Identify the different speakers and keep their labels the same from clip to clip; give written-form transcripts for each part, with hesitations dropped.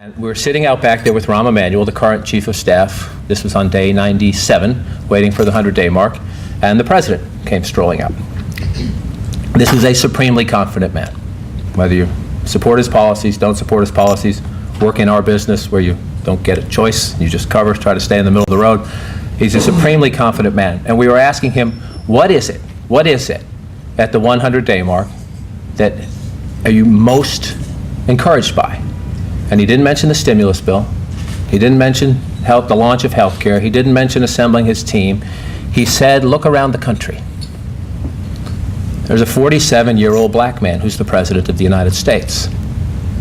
Speaker 1: And we were sitting out back there with Rahm Emanuel, the current chief of staff. This was on day 97, waiting for the 100-day mark, and the president came strolling out. This is a supremely confident man. Whether you support his policies, don't support his policies, work in our business where you don't get a choice, you just cover, try to stay in the middle of the road. He's a supremely confident man. And we were asking him, what is it at the 100-day mark that are you most encouraged by? And he didn't mention the stimulus bill. He didn't mention the launch of health care. He didn't mention assembling his team. He said, look around the country. There's a 47-year-old black man who's the President of the United States.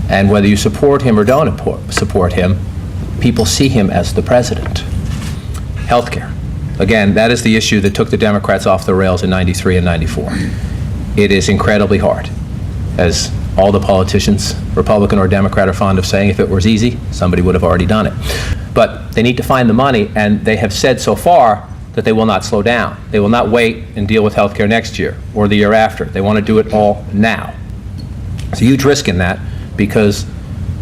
Speaker 1: And whether you support him or don't support him, people see him as the President. Health care. Again, that is the issue that took the Democrats off the rails in 93 and 94. It is incredibly hard. As all the politicians, Republican or Democrat, are fond of saying, if it was easy, somebody would have already done it. But they need to find the money, and they have said so far that they will not slow down. They will not wait and deal with health care next year or the year after. They want to do it all now. There's a huge risk in that because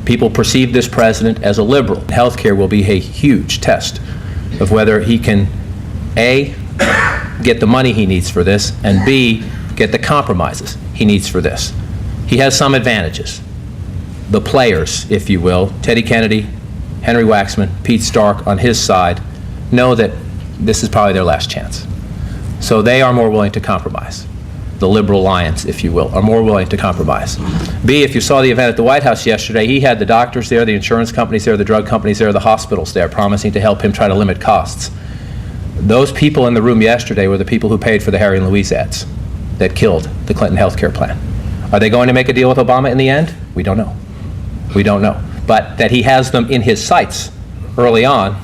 Speaker 1: people perceive this president as a liberal. Health care will be a huge test of whether he can, A, get the money he needs for this, and B, get the compromises he needs for this. He has some advantages. The players, if you will, Teddy Kennedy, Henry Waxman, Pete Stark on his side, know that this is probably their last chance. So they are more willing to compromise. The liberal alliance, if you will, are more willing to compromise. B, if you saw the event at the White House yesterday, he had the doctors there, the insurance companies there, the drug companies there, the hospitals there, promising to help him try to limit costs. Those people in the room yesterday were the people who paid for the Harry and Louise ads that killed the Clinton health care plan. Are they going to make a deal with Obama in the end? We don't know. We don't know. But that he has them in his sights early on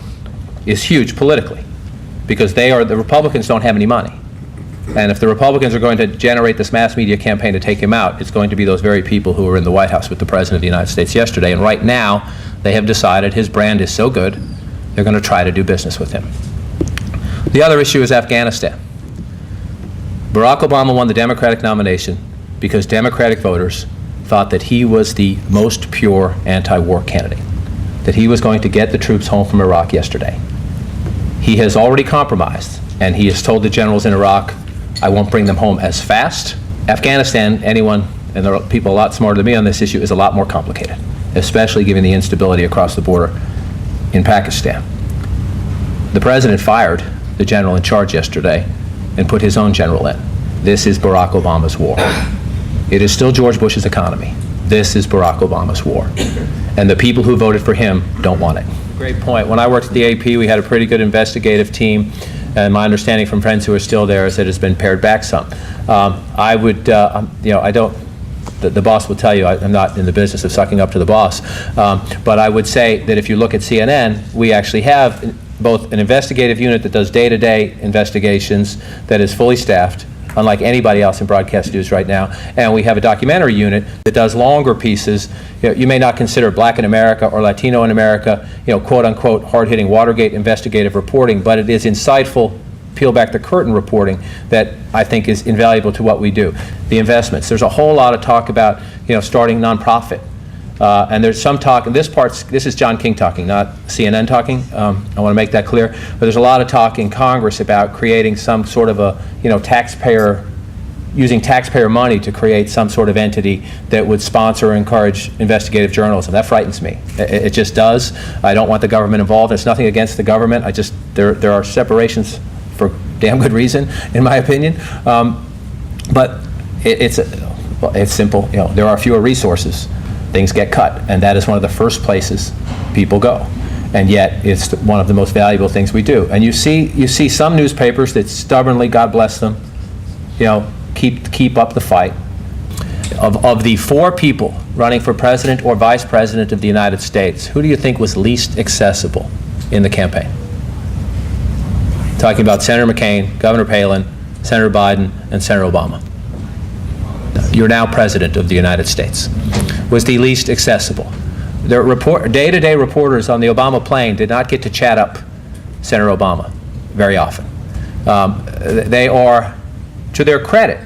Speaker 1: is huge politically, because the Republicans don't have any money. And if the Republicans are going to generate this mass media campaign to take him out, it's going to be those very people who were in the White House with the President of the United States yesterday. And right now, they have decided his brand is so good, they're going to try to do business with him. The other issue is Afghanistan. Barack Obama won the Democratic nomination because Democratic voters thought that he was the most pure anti-war candidate, that he was going to get the troops home from Iraq yesterday. He has already compromised, and he has told the generals in Iraq, I won't bring them home as fast. Afghanistan, anyone, and there are people a lot smarter than me on this issue, is a lot more complicated, especially given the instability across the border in Pakistan. The president fired the general in charge yesterday and put his own general in. This is Barack Obama's war. It is still George Bush's economy. This is Barack Obama's war. And the people who voted for him don't want it. Great point. When I worked at the AP, we had a pretty good investigative team, and my understanding from friends who are still there is that it's been pared back some. I would, the boss will tell you I'm not in the business of sucking up to the boss, but I would say that if you look at CNN, we actually have both an investigative unit that does day-to-day investigations that is fully staffed, unlike anybody else in broadcast news right now, and we have a documentary unit that does longer pieces. You may not consider Black in America or Latino in America, quote-unquote hard-hitting Watergate investigative reporting, but it is insightful, peel-back-the-curtain reporting that I think is invaluable to what we do. The investments. There's a whole lot of talk about starting nonprofit. And there's some talk, and this is John King talking, not CNN talking. I want to make that clear. But there's a lot of talk in Congress about creating some sort of a, using taxpayer money to create some sort of entity that would sponsor or encourage investigative journalism. That frightens me. It just does. I don't want the government involved. It's nothing against the government. There are separations for damn good reason, in my opinion. But it's simple. There are fewer resources. Things get cut, and that is one of the first places people go. And yet, it's one of the most valuable things we do. And you see some newspapers that stubbornly, God bless them, keep up the fight. Of the 4 people running for president or vice president of the United States, who do you think was least accessible in the campaign? Talking about Senator McCain, Governor Palin, Senator Biden, and Senator Obama. You're now president of the United States. Was the least accessible. The day-to-day reporters on the Obama plane did not get to chat up Senator Obama very often. They are, to their credit,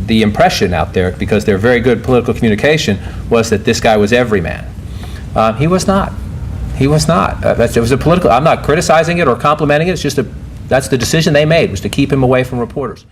Speaker 1: the impression out there, because they're very good political communication, was that this guy was everyman. He was not. He was not. It was a political, I'm not criticizing it or complimenting it, it's just that's the decision they made, was to keep him away from reporters.